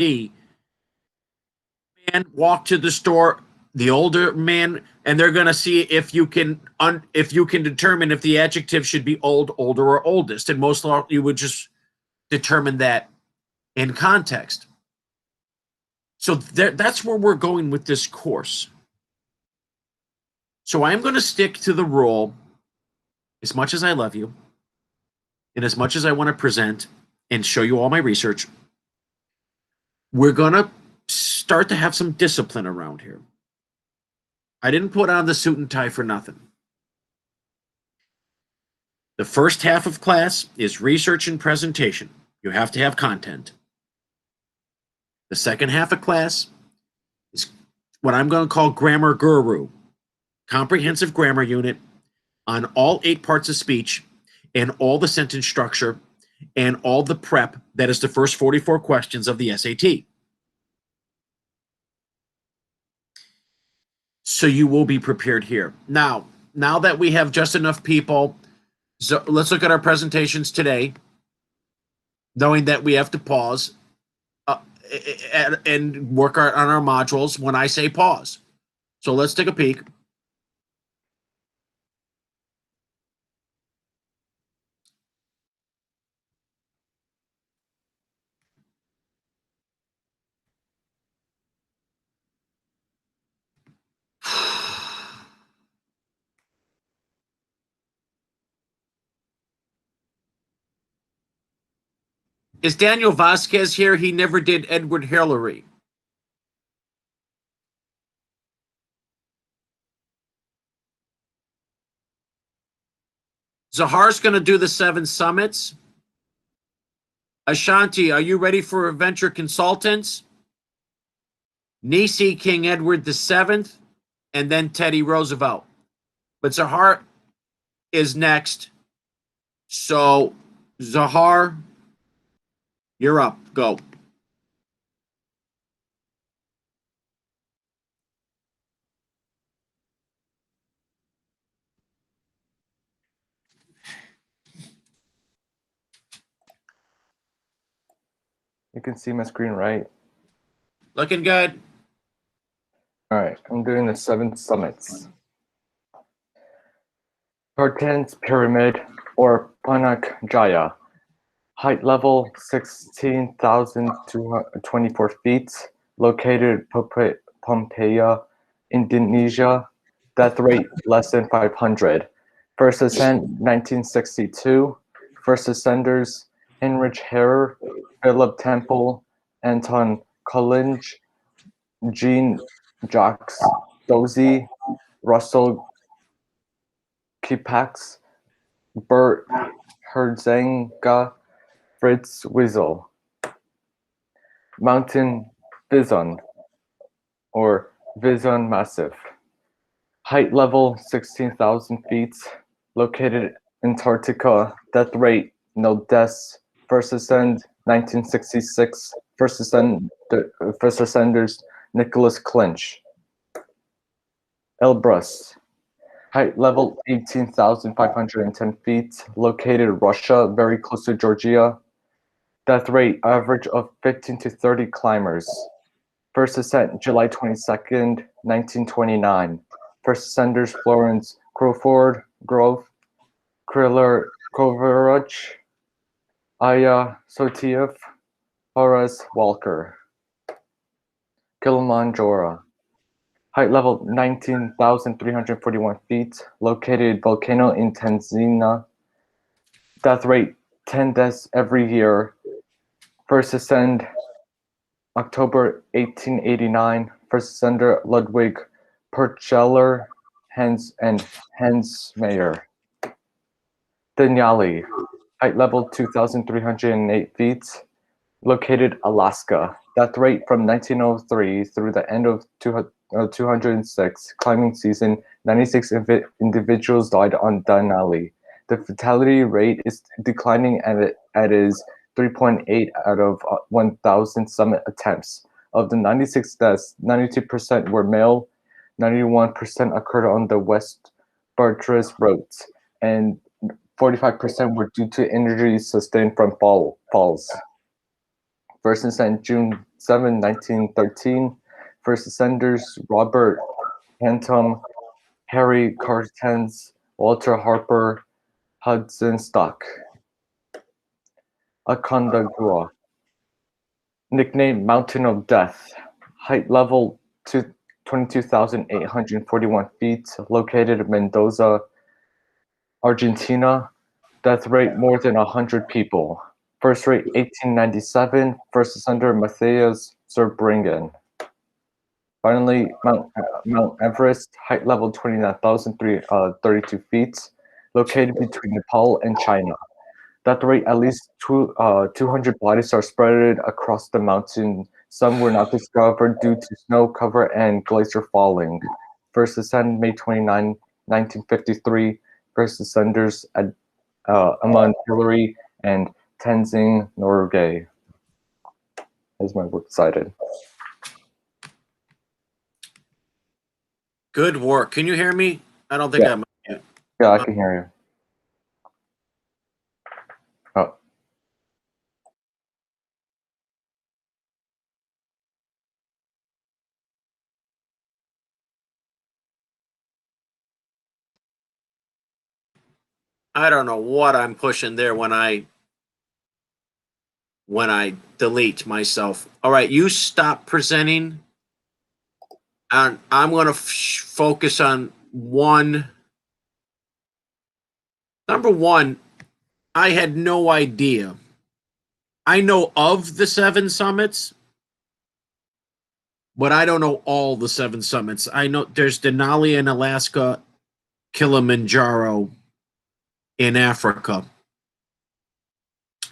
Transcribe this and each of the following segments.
He man walk to the store, the older man, and they're going to see if you can determine if the adjective should be old, older, or oldest. And most you would just determine that in context. So that's where we're going with this course. So I'm going to stick to the rule, as much as I love you, and as much as I want to present and show you all my research, we're going to start to have some discipline around here. I didn't put on the suit and tie for nothing. The first half of class is research and presentation. You have to have content. The second half of class is what I'm going to call Grammar Guru, comprehensive grammar unit on all 8 parts of speech and all the sentence structure and all the prep that is the first 44 questions of the SAT. So you will be prepared here. Now that we have just enough people, so let's look at our presentations today, knowing that we have to pause and work on our modules when I say pause. So let's take a peek. Is Daniel Vasquez here? He never did Edward Hillary. Zahar's going to do the 7 summits. Ashanti, are you ready for Venture Consultants? Nisi, King Edward VII, and then Teddy Roosevelt. But Zahar is next. So, Zahar, you're up. Go. You can see my screen, right? Looking good. All right, I'm doing the 7 summits. Cartan's Pyramid, or Panak Jaya. Height level 16,224 feet. Located Pompeia, Indonesia. Death rate less than 500. First ascent 1962. First ascenders Heinrich Herrer, Philip Temple, Anton Collinge, Jean-Jacques Dozy, Russell Kipax, Bert Herzenga, Fritz Wiesel. Mountain Vison, or Vison Massif. Height level 16,000 feet. Located Antarctica. Death rate no deaths. First ascend 1966. First ascenders Nicholas Clinch. Elbrus. Height level 18,510 feet. Located Russia, very close to Georgia. Death rate average of 15 to 30 climbers. First ascent July 22nd, 1929. First ascenders Florence Crawford, Grove, Kriller Kovaruch, Aya Sotiev, Horace Walker. Kilimanjaro. Height level 19,341 feet. Located volcano in Tanzania. Death rate 10 deaths every year. First ascend October 1889. First ascender Ludwig Percheller, Hans Mayer. Denali. Height level 2,308 feet. Located Alaska. Death rate from 1903 through the end of 206 climbing season, 96 individuals died on Denali. The fatality rate is declining and it is 3.8 out of 1,000 summit attempts. Of the 96 deaths, 92% were male, 91% occurred on the West Bartres roads, and 45% were due to injuries sustained from falls. First ascent June 7, 1913. First ascenders, Robert Bantam, Harry Cartens, Walter Harper, Hudson Stock. Aconcagua. Nickname Mountain of Death. Height level 22,841 feet. Located in Mendoza, Argentina. Death rate more than 100 people. First rate 1897. First ascender Matthias Zerbringen. Finally, Mount Everest. Height level 29,332 feet. Located between Nepal and China. Death rate at least 200 bodies are spread across the mountain. Some were not discovered due to snow cover and glacier falling. First ascent May 29, 1953. First ascenders at Amon Hillary and Tenzing Norgay. Is my work cited. Good work. Can you hear me? I don't think I'm. Yeah, I can hear you. Oh. I don't know what I'm pushing there when I delete myself. All right, you stop presenting, and I'm going to focus on one. Number one, I had no idea. I know of the 7 summits, but I don't know all the 7 summits. I know there's Denali in Alaska, Kilimanjaro in Africa,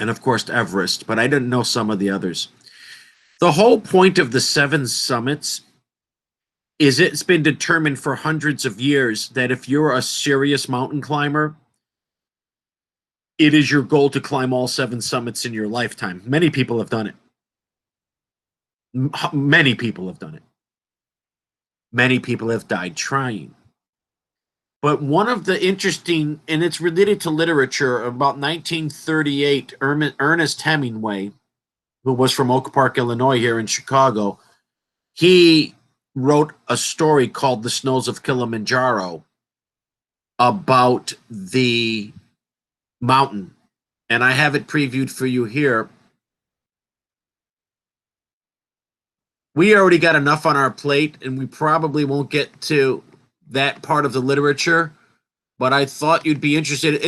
and of course Everest, but I didn't know some of the others. The whole point of the 7 summits is it's been determined for hundreds of years that if you're a serious mountain climber, it is your goal to climb all 7 summits in your lifetime. Many people have done it. Many people have done it. Many people have died trying. But one of the interesting, and it's related to literature, about 1938, Ernest Hemingway, who was from Oak Park, Illinois, here in Chicago, he wrote a story called The Snows of Kilimanjaro about the mountain. And I have it previewed for you here. We already got enough on our plate, and we probably won't get to that part of the literature, but I thought you'd be interested.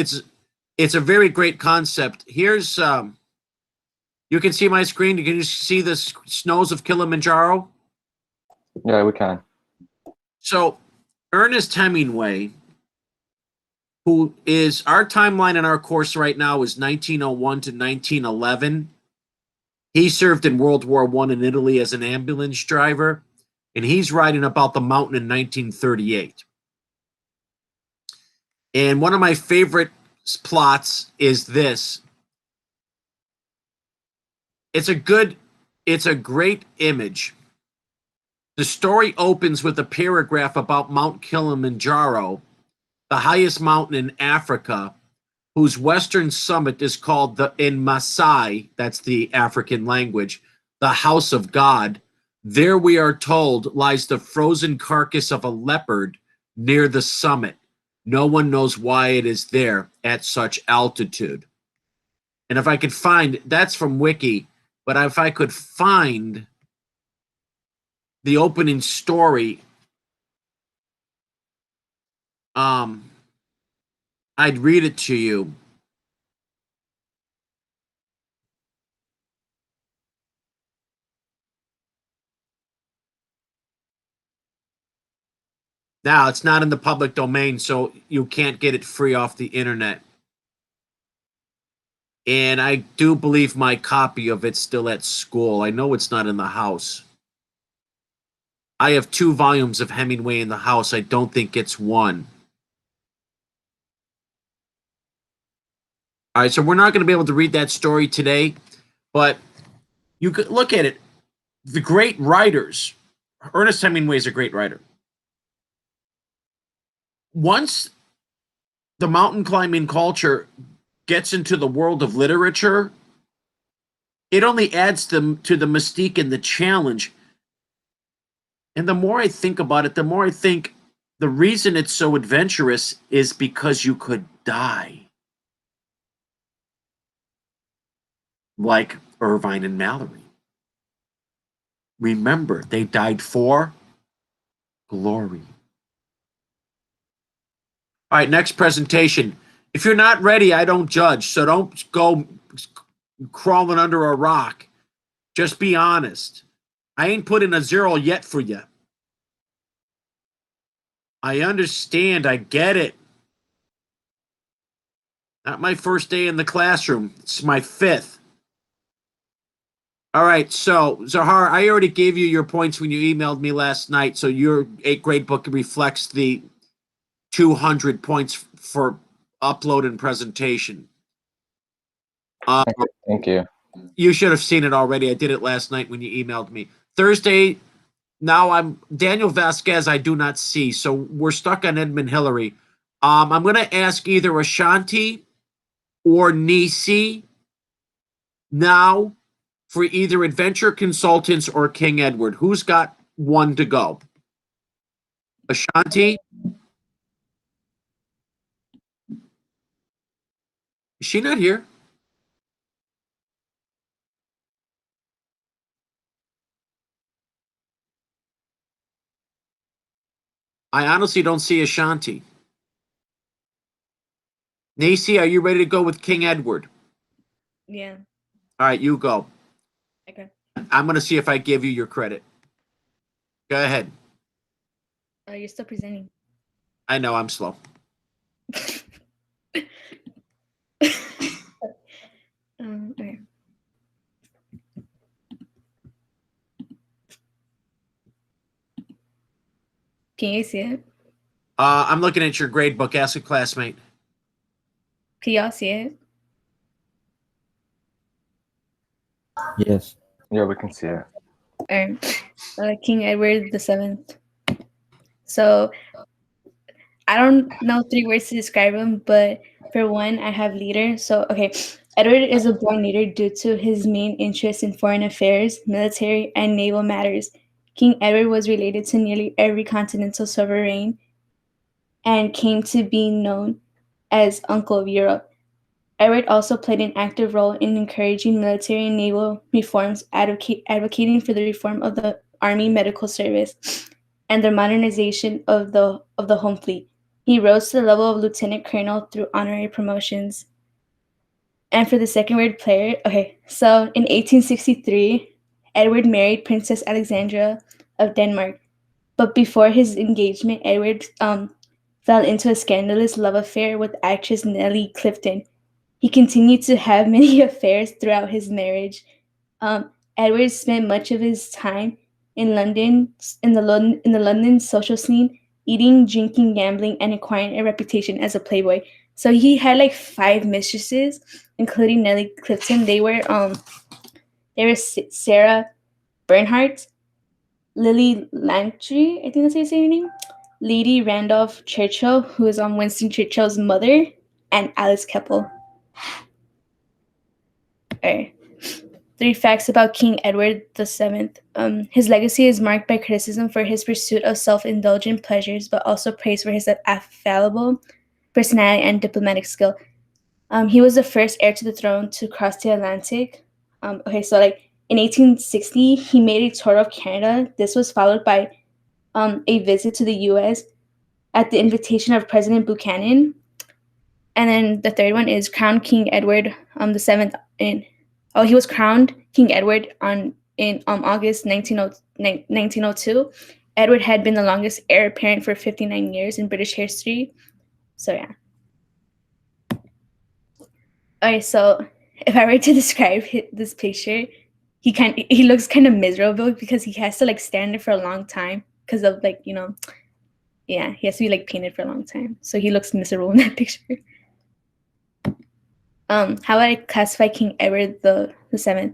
It's a very great concept. Here's you can see my screen. Can you see the snows of Kilimanjaro? Yeah, we can. So Ernest Hemingway, who is our timeline in our course right now is 1901 to 1911. He served in World War I in Italy as an ambulance driver, and he's writing about the mountain in 1938. And one of my favorite plots is this. It's a great image. The story opens with a paragraph about Mount Kilimanjaro, the highest mountain in Africa, whose western summit is called in Maasai, that's the African language, the house of God. There we are told lies the frozen carcass of a leopard near the summit. No one knows why it is there at such altitude. And if I could find, that's from Wiki, but if I could find the opening story, I'd read it to you. Now, it's not in the public domain, so you can't get it free off the internet. And I do believe my copy of it's still at school. I know it's not in the house. I have 2 volumes of Hemingway in the house. I don't think it's 1. All right, so we're not going to be able to read that story today, but you could look at it. The great writers, Ernest Hemingway is a great writer. Once the mountain climbing culture gets into the world of literature, It only adds to the mystique and the challenge. And the more I think about it, the more I think the reason it's so adventurous is because you could die. Like Irvine and Mallory. Remember, they died for glory. All right, next presentation. If you're not ready, I don't judge. So don't go crawling under a rock. Just be honest. I ain't put in a 0 yet for you. I understand. I get it. Not my first day in the classroom. It's my 5th. All right, so Zahar, I already gave you your points when you emailed me last night. So your 8th grade book reflects the 200 points for upload and presentation. Thank you. You should have seen it already. I did it last night when you emailed me. Thursday, now I'm Daniel Vasquez. I do not see, so we're stuck on Edmund Hillary. I'm going to ask either Ashanti or Nisi now for either Adventure Consultants or King Edward. Who's got one to go? Ashanti? Is she not here? I honestly don't see Ashanti. Nisi, are you ready to go with King Edward? Yeah. All right, you go. Okay. I'm going to see if I give you your credit. Go ahead. You're still presenting. I know I'm slow. Okay. Can you see it? I'm looking at your grade book. Ask a classmate. Can y'all see it? Yes. Yeah, we can see it. King Edward VII. So I don't know 3 words to describe him, but for one, I have leader. So okay, Edward is a born leader due to his main interest in foreign affairs, military, and naval matters. King Edward was related to nearly every continental sovereign and came to be known as Uncle of Europe. Edward also played an active role in encouraging military and naval reforms, advocating for the reform of the Army Medical Service and the modernization of the home fleet. He rose to the level of lieutenant colonel through honorary promotions. And for the second word player, okay, so in 1863, Edward married Princess Alexandra of Denmark. But before his engagement, Edward fell into a scandalous love affair with actress Nellie Clifton. He continued to have many affairs throughout his marriage. Edward spent much of his time in London, in the London social scene, eating, drinking, gambling, and acquiring a reputation as a playboy. So he had like 5 mistresses, including Nellie Clifton. They were Sarah Bernhardt, Lily Langtry, I think that's how you say her name, Lady Randolph Churchill, who is Winston Churchill's mother, and Alice Keppel. Okay. 3 facts about King Edward VII. His legacy is marked by criticism for his pursuit of self-indulgent pleasures, but also praise for his affable personality and diplomatic skill. He was the first heir to the throne to cross the Atlantic. So like in 1860, he made a tour of Canada. This was followed by a visit to the U.S. at the invitation of President Buchanan. And then the 3rd one is crowned King Edward VII he was crowned King Edward in August 1902. Edward had been the longest heir apparent for 59 years in British history. So yeah. Okay, so if I were to describe this picture, he looks kind of miserable because he has to like stand there for a long time because of like, he has to be like painted for a long time. So he looks miserable in that picture. How would I classify King Edward VII?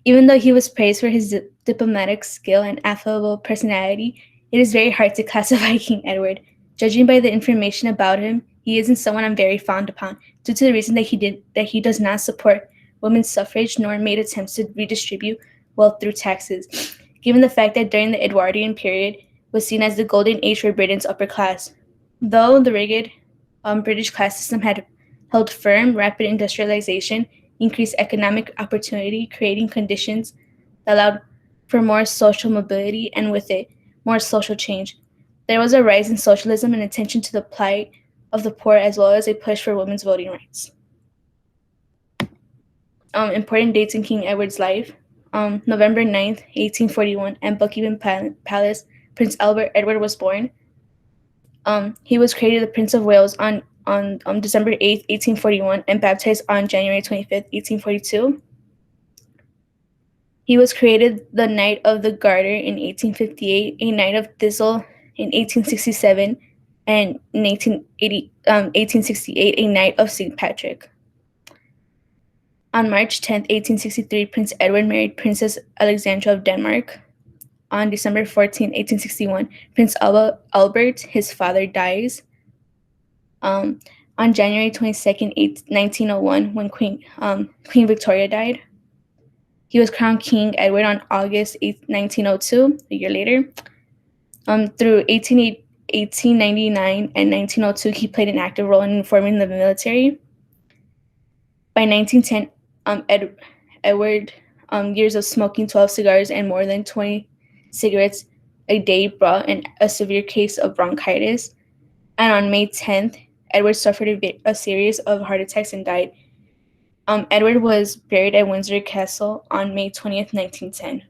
Even though he was praised for his diplomatic skill and affable personality, it is very hard to classify King Edward. Judging by the information about him, he isn't someone I'm very fond upon, due to the reason that he does not support women's suffrage nor made attempts to redistribute wealth through taxes, given the fact that during the Edwardian period was seen as the golden age for Britain's upper class. Though the rigid British class system had held firm, rapid industrialization increased economic opportunity, creating conditions that allowed for more social mobility and with it, more social change. There was a rise in socialism and attention to the plight of the poor, as well as a push for women's voting rights. Important dates in King Edward's life. November 9th, 1841, at Buckingham Palace, Prince Albert Edward was born. He was created the Prince of Wales on December 8th, 1841, and baptized on January 25th, 1842. He was created the Knight of the Garter in 1858, a Knight of Thistle in 1867, and in 1868, a Knight of St. Patrick. On March 10th, 1863, Prince Edward married Princess Alexandra of Denmark. On December 14th, 1861, Prince Albert, his father, dies. On January 22nd, 1901, when Queen Victoria died. He was crowned King Edward on August 8th, 1902, a year later. Through 1899 and 1902, he played an active role in informing the military. By 1910, Edward, years of smoking 12 cigars and more than 20 cigarettes a day brought a severe case of bronchitis. And on May 10th, Edward suffered a series of heart attacks and died. Edward was buried at Windsor Castle on May 20th, 1910.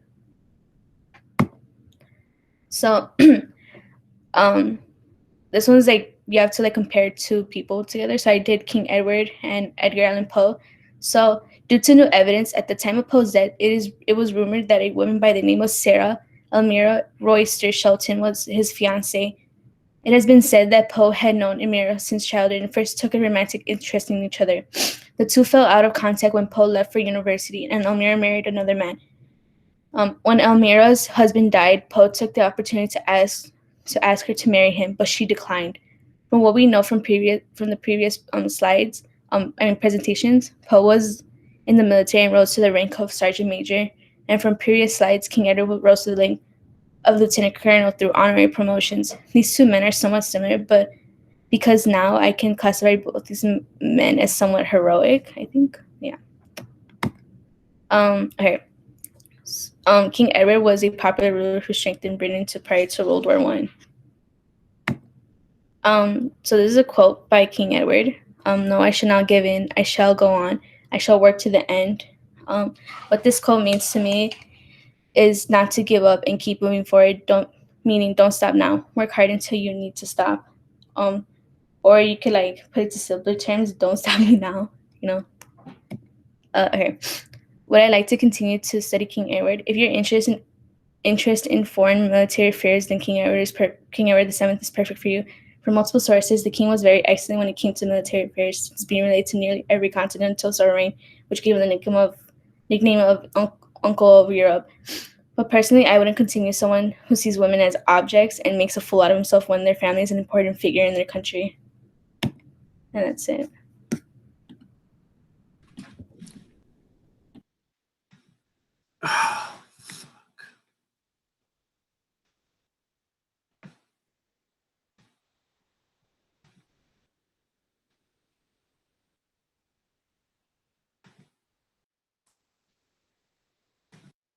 So, this one's like, you have to like compare two people together. So I did King Edward and Edgar Allan Poe. So due to new evidence at the time of Poe's death, it was rumored that a woman by the name of Sarah Elmira Royster Shelton was his fiancée. It has been said that Poe had known Elmira since childhood and first took a romantic interest in each other. The two fell out of contact when Poe left for university, and Elmira married another man. When Elmira's husband died, Poe took the opportunity to ask her to marry him, but she declined. From what we know from the previous slides, presentations, Poe was in the military and rose to the rank of sergeant major. And from previous slides, King Edward rose to the rank of lieutenant colonel through honorary promotions. These two men are somewhat similar, but because now I can classify both these men as somewhat heroic, I think. Yeah. Okay. King Edward was a popular ruler who strengthened Britain prior to World War I. So this is a quote by King Edward. No, I shall not give in. I shall go on. I shall work to the end. What this quote means to me is not to give up and keep moving forward. Don't stop now. Work hard until you need to stop. Or you could like put it to simpler terms. Don't stop me now. You know. Okay. Would I like to continue to study King Edward? If you're interested in foreign military affairs, then King Edward VII is perfect for you. From multiple sources, the king was very excellent when it came to military affairs, since being related to nearly every continent until his reign, which gave him the nickname of Uncle of Europe. But personally, I wouldn't continue someone who sees women as objects and makes a fool out of himself when their family is an important figure in their country. And that's it. Oh, fuck.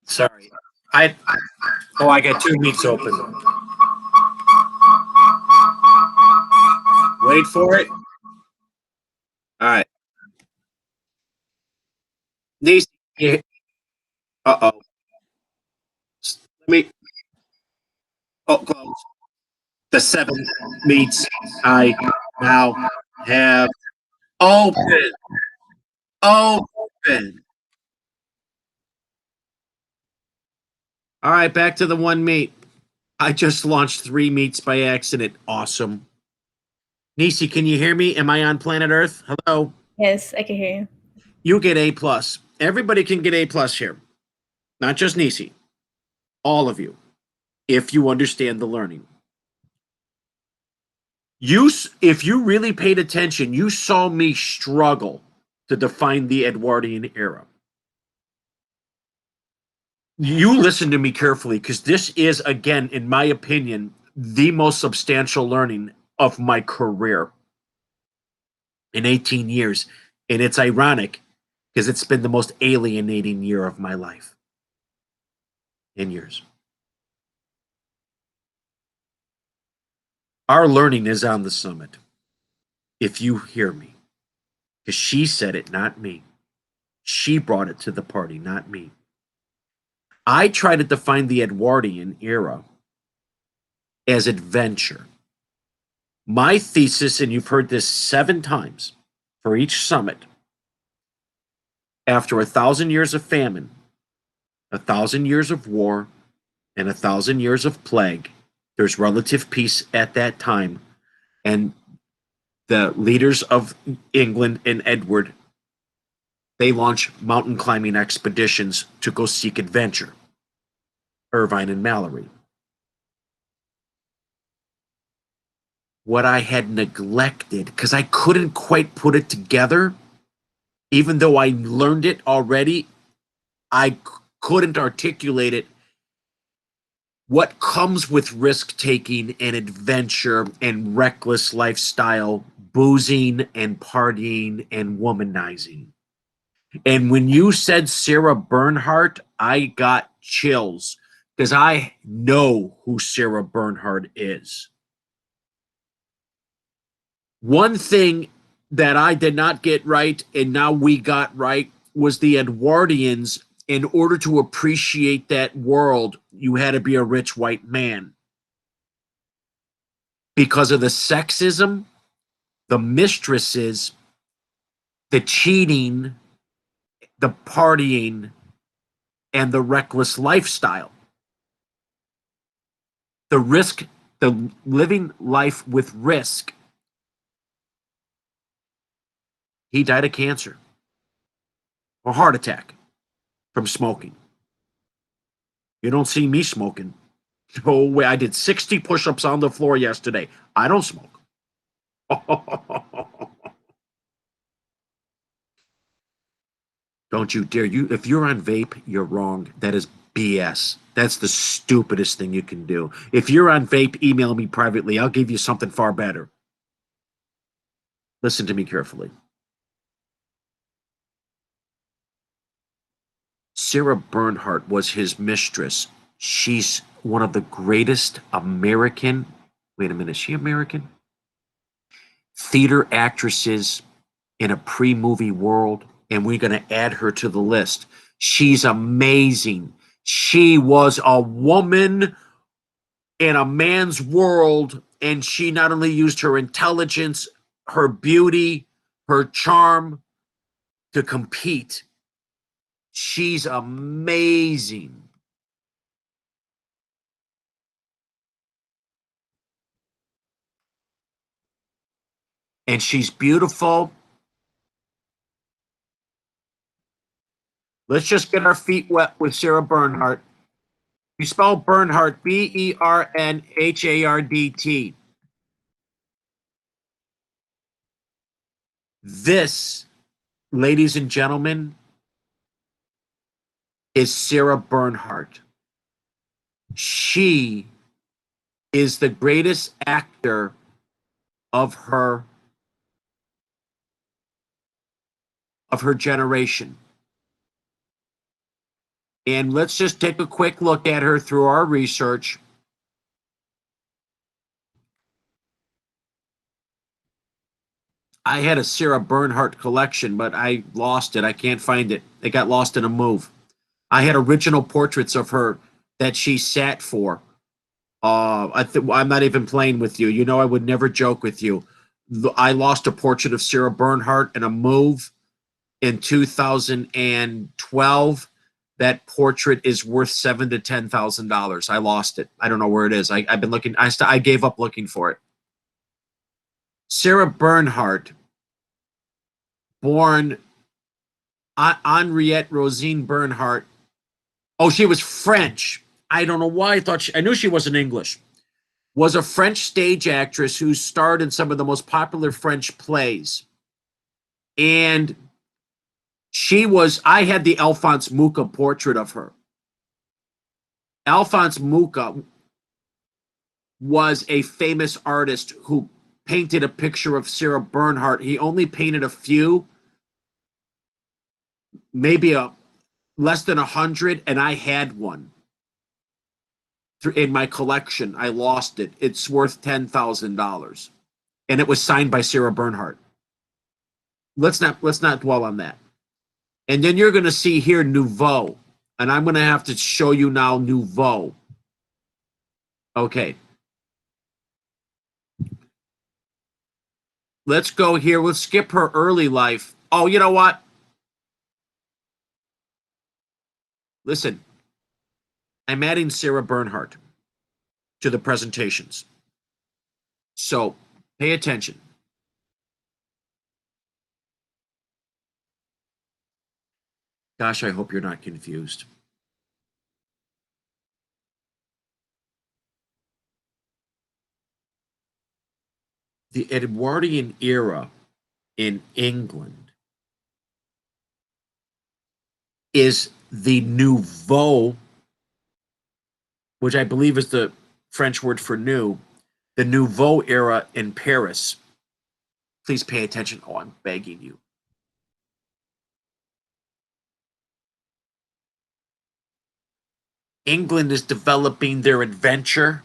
Sorry. I got two meats open. Wait for it. All right. These. Uh-oh. Let me. Oh, close. The 7 meats I now have open. Open. All right, back to the 1 meat. I just launched 3 meats by accident. Awesome. Nisi, can you hear me? Am I on planet Earth? Hello? Yes, I can hear you. You get A+. Everybody can get A+ here. Not just Nisi. All of you. If you understand the learning. If you really paid attention, you saw me struggle to define the Edwardian era. You listen to me carefully, because this is, again, in my opinion, the most substantial learning of my career in 18 years. And it's ironic because it's been the most alienating year of my life in years. Our learning is on the summit. If you hear me, because she said it, not me. She brought it to the party, not me. I try to define the Edwardian era as adventure. My thesis, and you've heard this 7 times for each summit, after 1,000 years of famine, 1,000 years of war, and 1,000 years of plague, there's relative peace at that time. And the leaders of England and Edward, they launch mountain climbing expeditions to go seek adventure. Irvine and Mallory. What I had neglected, because I couldn't quite put it together, even though I learned it already, I couldn't articulate it. What comes with risk taking and adventure and reckless lifestyle, boozing and partying and womanizing. And when you said Sarah Bernhardt, I got chills, because I know who Sarah Bernhardt is. One thing that I did not get right, and now we got right, was the Edwardians. In order to appreciate that world, you had to be a rich white man. Because of the sexism, the mistresses, the cheating, the partying, and the reckless lifestyle. The risk, the living life with risk. He died of cancer or heart attack from smoking. You don't see me smoking. No way. I did 60 push-ups on the floor yesterday. I don't smoke. Don't you dare. If you're on vape, you're wrong. That is BS. That's the stupidest thing you can do. If you're on vape, email me privately. I'll give you something far better. Listen to me carefully. Sarah Bernhardt was his mistress. She's one of the greatest American, wait a minute, is she American? Theater actresses in a pre-movie world, and we're going to add her to the list. She's amazing. She was a woman in a man's world, and she not only used her intelligence, her beauty, her charm to compete. She's amazing. And she's beautiful. Let's just get our feet wet with Sarah Bernhardt. You spell Bernhardt, Bernhardt. This, ladies and gentlemen, is Sarah Bernhardt. She is the greatest actor of her generation. And let's just take a quick look at her through our research. I had a Sarah Bernhardt collection, but I lost it. I can't find it. It got lost in a move. I had original portraits of her that she sat for. I'm not even playing with you. You know I would never joke with you. I lost a portrait of Sarah Bernhardt in a move in 2012. That portrait is worth $7,000 to $10,000. I lost it. I don't know where it is. I've been looking. I gave up looking for it. Sarah Bernhardt, born Henriette Rosine Bernhardt. Oh, she was French. I don't know why I knew she wasn't English. Was a French stage actress who starred in some of the most popular French plays. And I had the Alphonse Mucha portrait of her. Alphonse Mucha was a famous artist who painted a picture of Sarah Bernhardt. He only painted a few, maybe less than 100, and I had one in my collection. I lost it. It's worth $10,000, and it was signed by Sarah Bernhardt. Let's not dwell on that. And then you're going to see here Nouveau, and I'm going to have to show you now Nouveau. Okay. Let's go here. Let's skip her early life. Oh, you know what? Listen, I'm adding Sarah Bernhardt to the presentations. So pay attention. Gosh, I hope you're not confused. The Edwardian era in England is the Nouveau, which I believe is the French word for new, the Nouveau era in Paris. Please pay attention. Oh, I'm begging you. England is developing their adventure.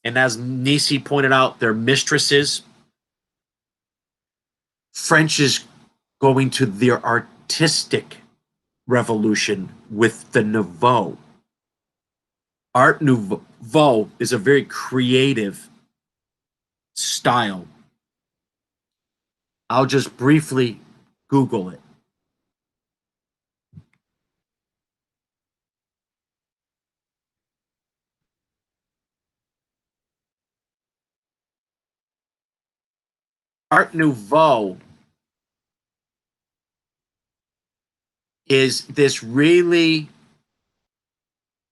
And as Nisi pointed out, their mistresses. French is going to their artistic revolution with the Nouveau. Art Nouveau is a very creative style. I'll just briefly Google it. Art Nouveau is this really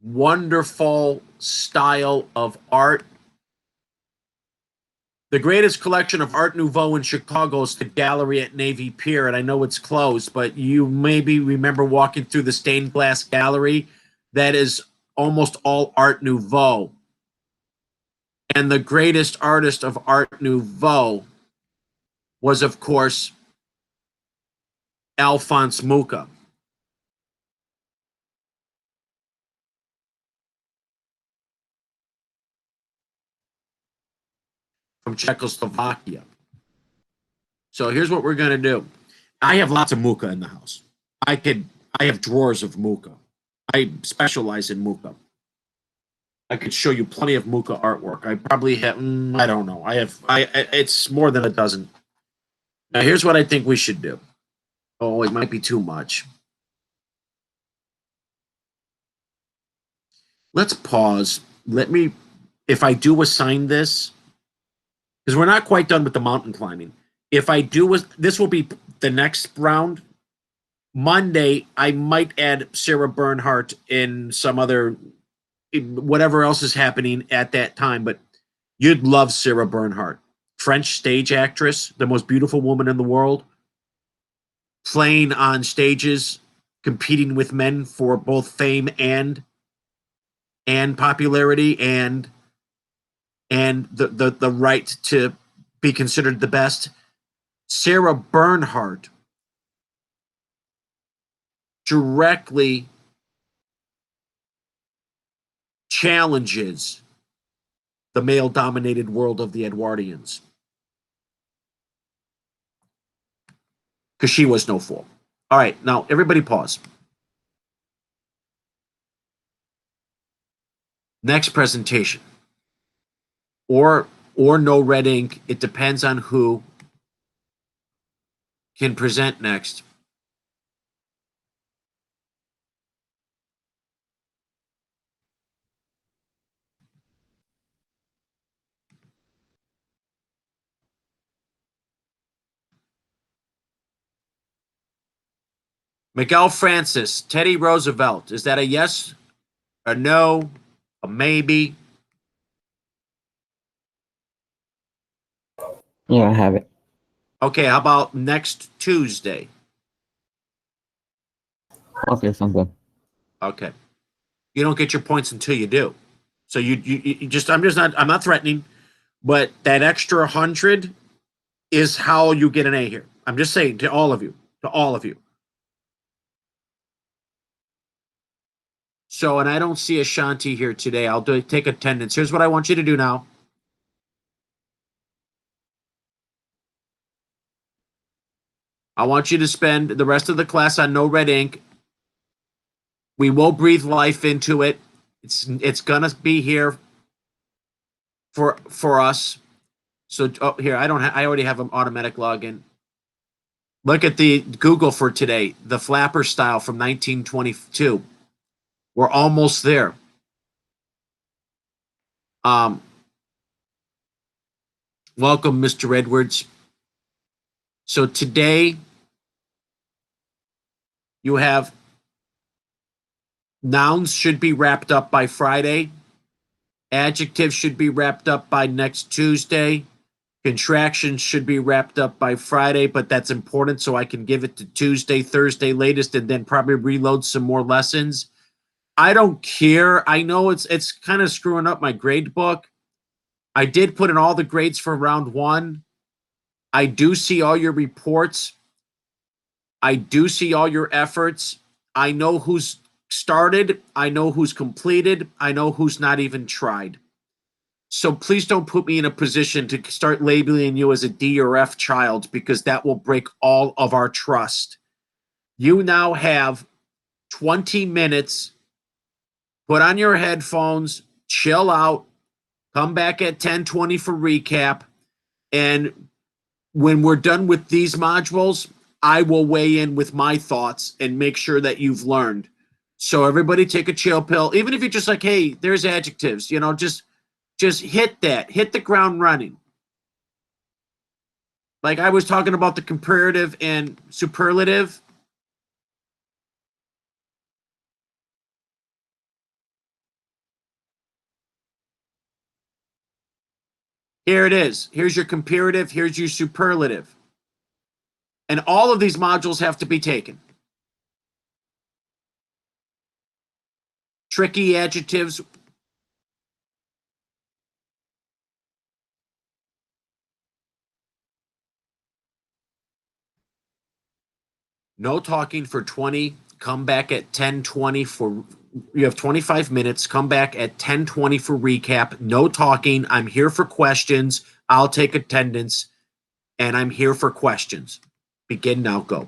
wonderful style of art. The greatest collection of Art Nouveau in Chicago is the gallery at Navy Pier, and I know it's closed, but you maybe remember walking through the stained glass gallery. That is almost all Art Nouveau. And the greatest artist of Art Nouveau was, of course, Alphonse Mucha. From Czechoslovakia. So here's what we're going to do. I have lots of Mucha in the house. I have drawers of Mucha. I specialize in Mucha. I could show you plenty of Mucha artwork. I probably have, I don't know. It's more than a dozen. Now here's what I think we should do. Oh, it might be too much. Let's pause. If I do assign this, because we're not quite done with the mountain climbing. If I do, this will be the next round. Monday, I might add Sarah Bernhardt in some other, whatever else is happening at that time. But you'd love Sarah Bernhardt. French stage actress, the most beautiful woman in the world. Playing on stages, competing with men for both fame and popularity and the right to be considered the best. Sarah Bernhardt directly challenges the male-dominated world of the Edwardians. Because she was no fool. All right, now everybody pause. Next presentation. Or no red ink. It depends on who can present next. Miguel Francis, Teddy Roosevelt. Is that a yes, a no, a maybe? Yeah, I have it. Okay, how about next Tuesday? Okay, sounds good. Okay. You don't get your points until you do. So you just I'm not threatening, but that extra 100 is how you get an A here. I'm just saying to all of you, to all of you. So, and I don't see Ashanti here today. I'll take attendance. Here's what I want you to do now. I want you to spend the rest of the class on no red ink. We will breathe life into it. It's gonna be here for us. So here I don't. I already have an automatic login. Look at the Google for today. The flapper style from 1922. We're almost there. Welcome, Mr. Edwards. So today you have nouns should be wrapped up by Friday. Adjectives should be wrapped up by next Tuesday. Contractions should be wrapped up by Friday, but that's important so I can give it to Tuesday, Thursday latest, and then probably reload some more lessons. I don't care. I know it's kind of screwing up my grade book. I did put in all the grades for round one. I do see all your reports. I do see all your efforts. I know who's started. I know who's completed. I know who's not even tried. So please don't put me in a position to start labeling you as a D or F child, because that will break all of our trust. You now have 20 minutes. Put on your headphones, chill out, come back at 10:20 for recap. And when we're done with these modules, I will weigh in with my thoughts and make sure that you've learned. So everybody take a chill pill. Even if you're just like, hey, there's adjectives, just hit that. Hit the ground running. Like I was talking about the comparative and superlative. Here it is. Here's your comparative. Here's your superlative. And all of these modules have to be taken. Tricky adjectives. No talking for 20. Come back at 10:20 for you have 25 minutes. Come back at 10:20 for recap. No talking. I'm here for questions. I'll take attendance and I'm here for questions. Begin now, go.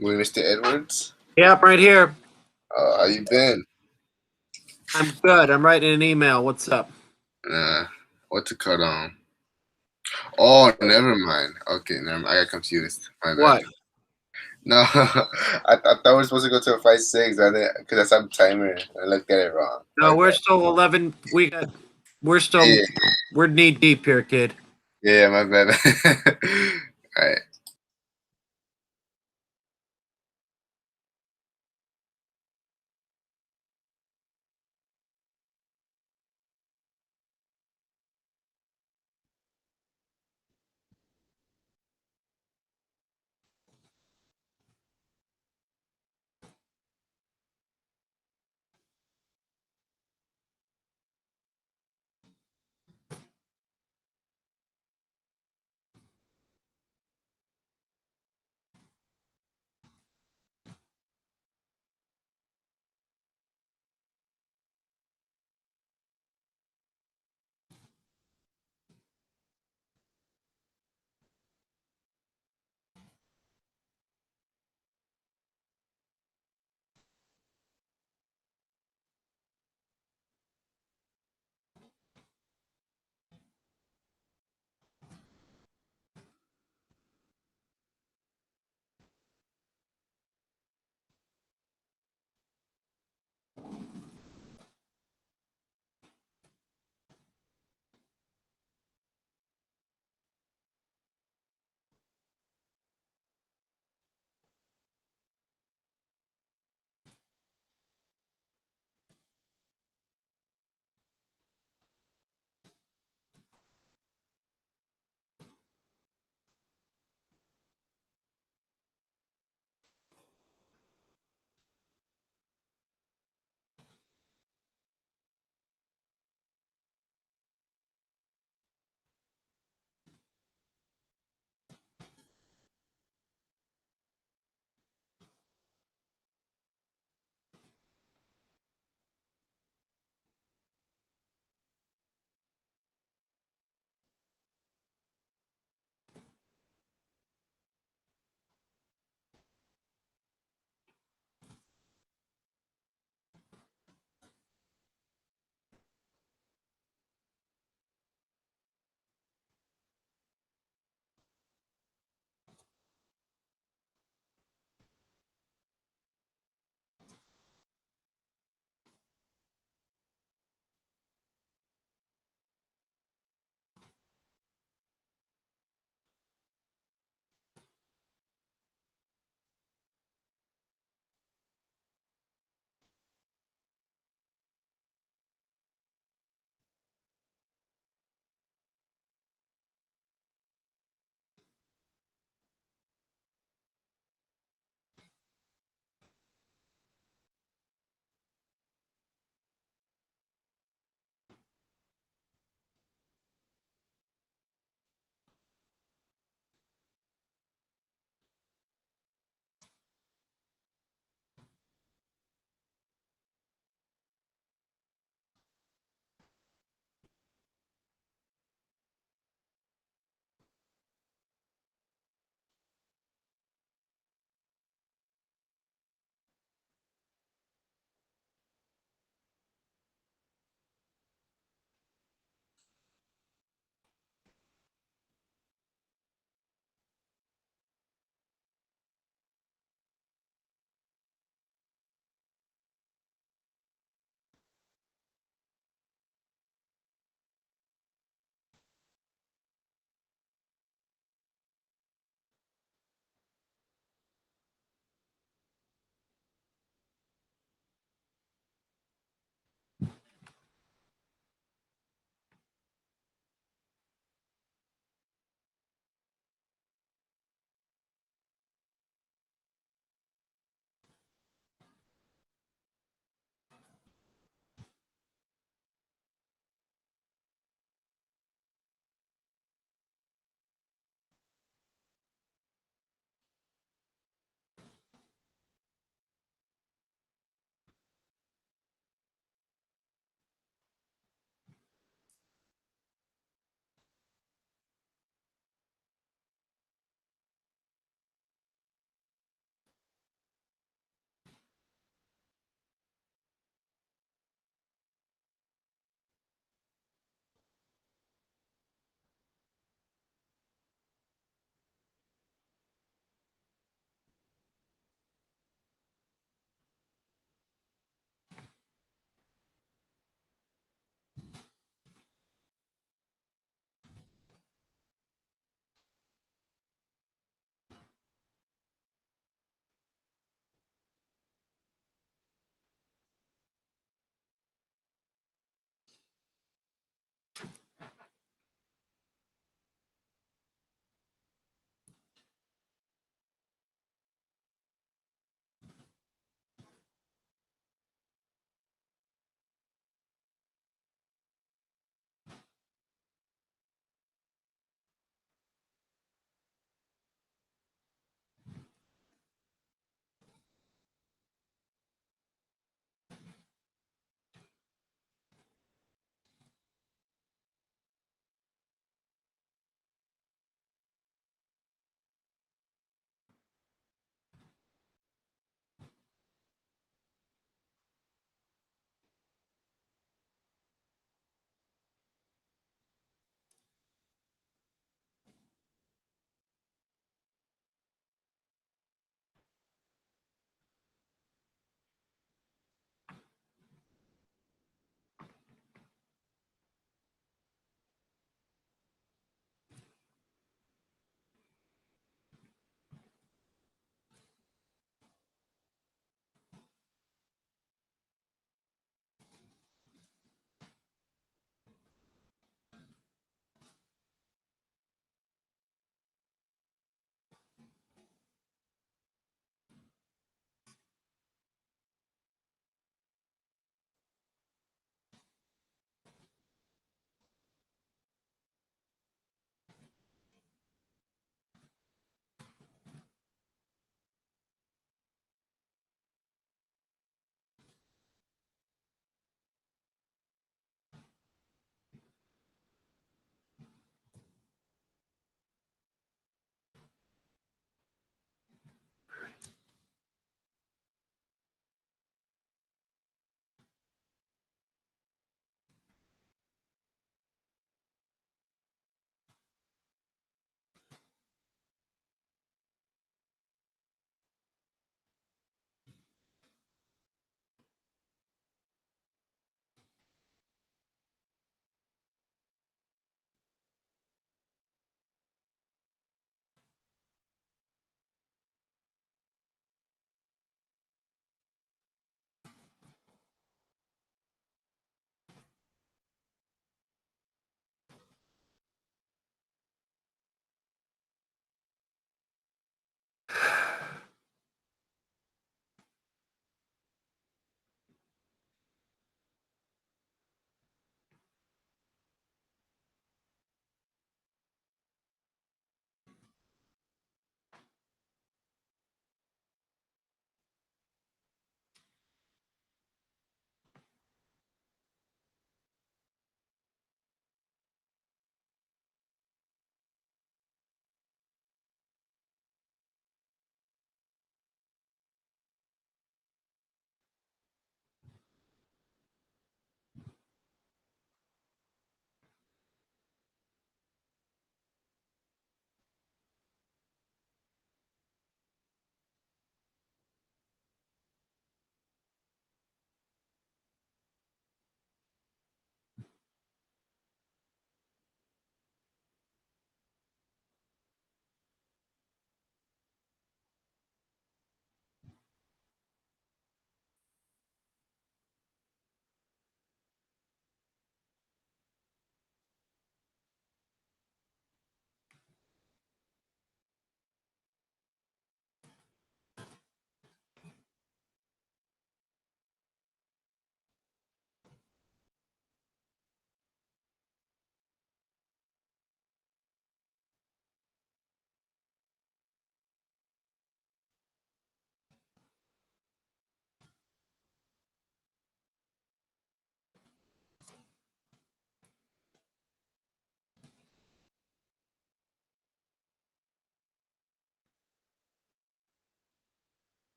With Mr. Edwards. Yep, right here. How you been? I'm good. I'm writing an email. What's up? What to cut on? Oh, never mind. Okay, never mind. I got confused. My bad. What? No, I thought we were supposed to go to a 5-6. I didn't because I saw the timer. I looked at it wrong. No, My we're bad. still 11. We're still, Yeah, we're knee deep here, kid. yeah, my bad. All right.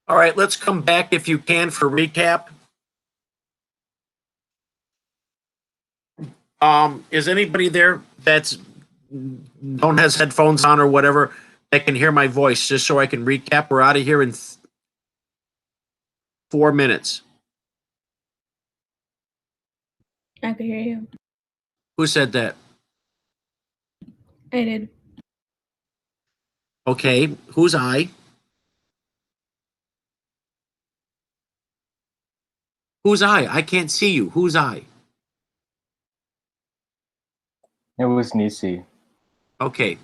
All right, let's come back if you can for recap. Is anybody there that's don't has headphones on or whatever that can hear my voice just so I can recap? We're out of here in 4 minutes. I could hear you. Who said that? I did. Okay, who's I? Who's I? I can't see you. Who's I? It was Nisi. Okay.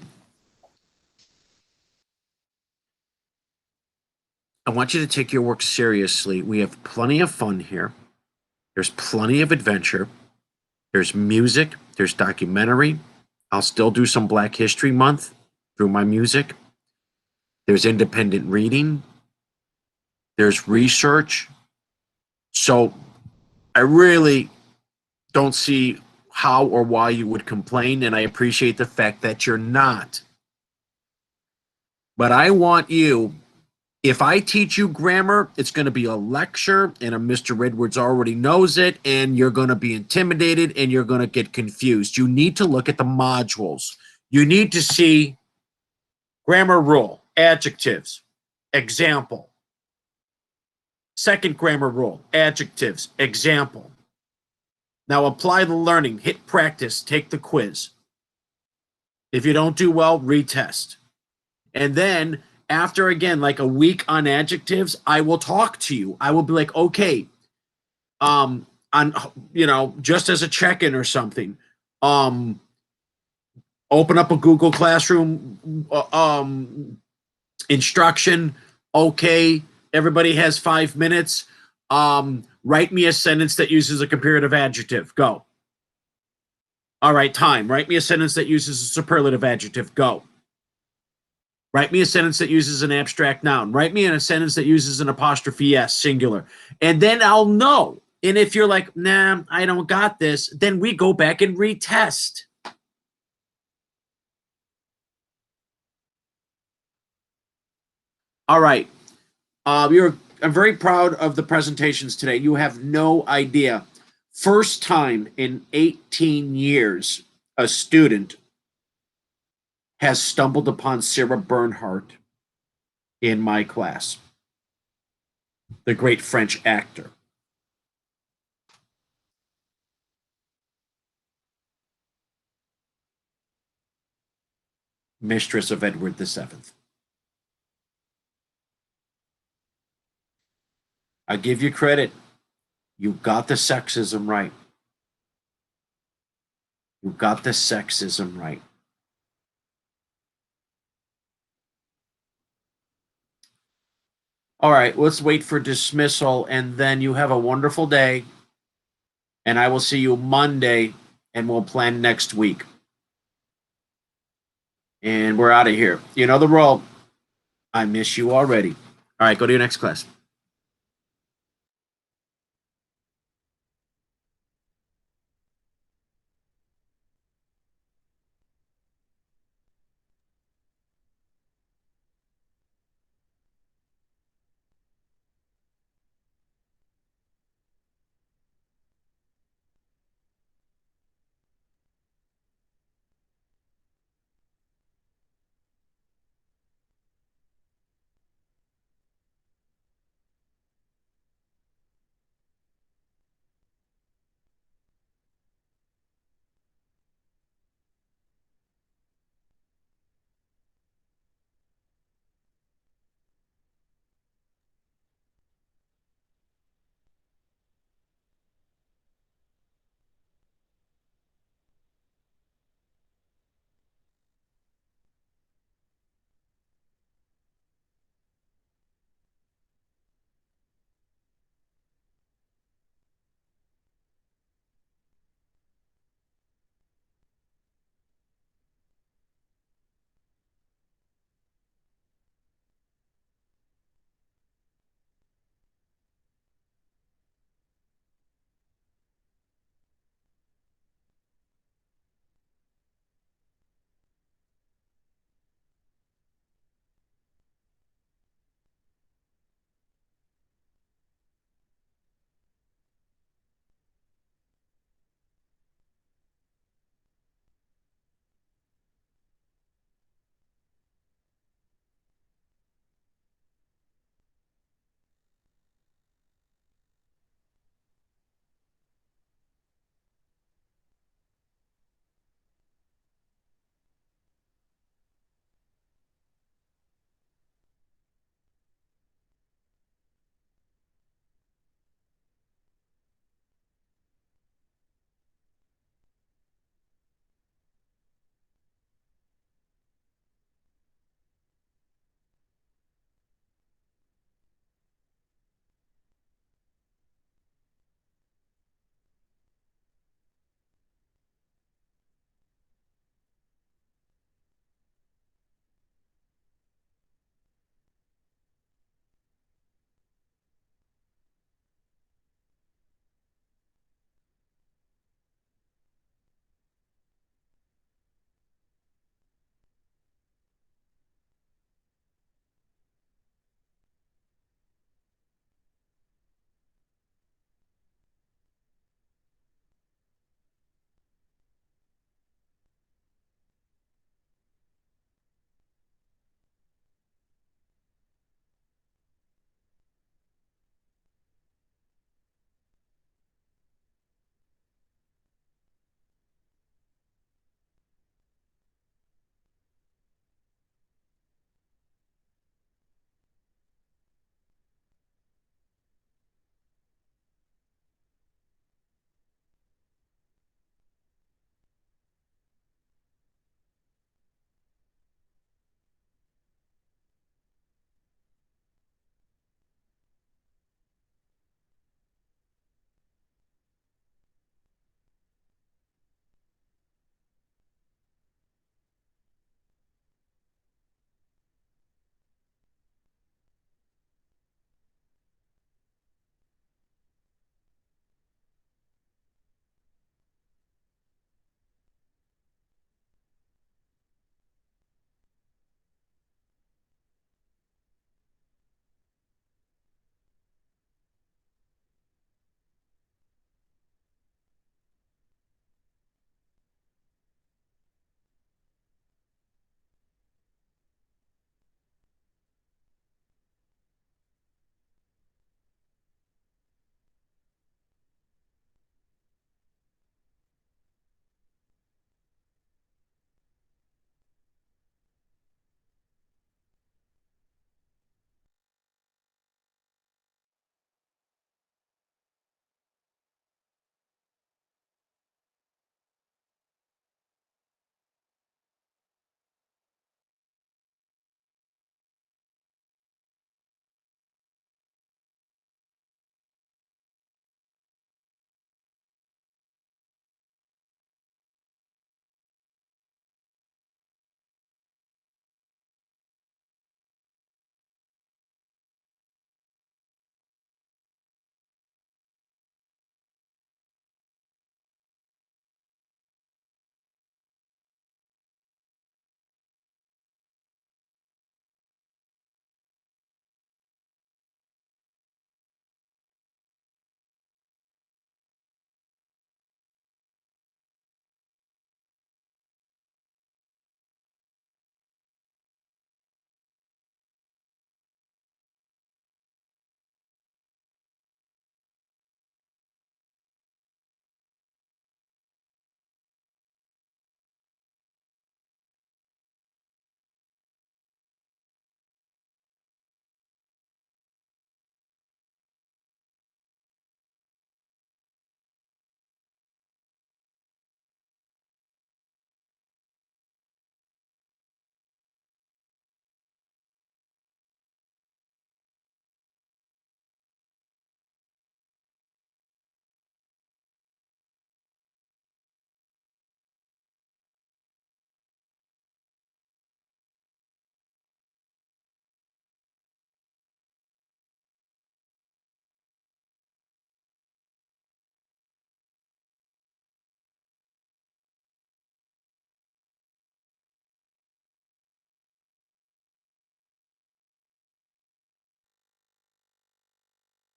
I want you to take your work seriously. We have plenty of fun here. There's plenty of adventure. There's music. There's documentary. I'll still do some Black History Month through my music. There's independent reading. There's research. So I really don't see how or why you would complain, and I appreciate the fact that you're not. But I want you, if I teach you grammar, it's going to be a lecture, and Mr. Edwards already knows it, and you're going to be intimidated, and you're going to get confused. You need to look at the modules. You need to see grammar rule, adjectives, example. Second grammar rule, adjectives, example. Now apply the learning, hit practice, take the quiz. If you don't do well, retest. And then after, again, like a week on adjectives, I will talk to you. I will be like, okay, on, just as a check-in or something, open up a Google Classroom instruction. Okay, everybody has 5 minutes. Write me a sentence that uses a comparative adjective. Go. All right, time. Write me a sentence that uses a superlative adjective. Go. Write me a sentence that uses an abstract noun. Write me in a sentence that uses an apostrophe S, singular. And then I'll know. And if you're like, nah, I don't got this, then we go back and retest. All right. I'm very proud of the presentations today. You have no idea. First time in 18 years, a student has stumbled upon Sarah Bernhardt in my class, the great French actor. Mistress of Edward VII. I give you credit. You got the sexism right. You got the sexism right. All right, let's wait for dismissal, and then you have a wonderful day. And I will see you Monday, and we'll plan next week. And we're out of here. You know the role. I miss you already. All right, go to your next class.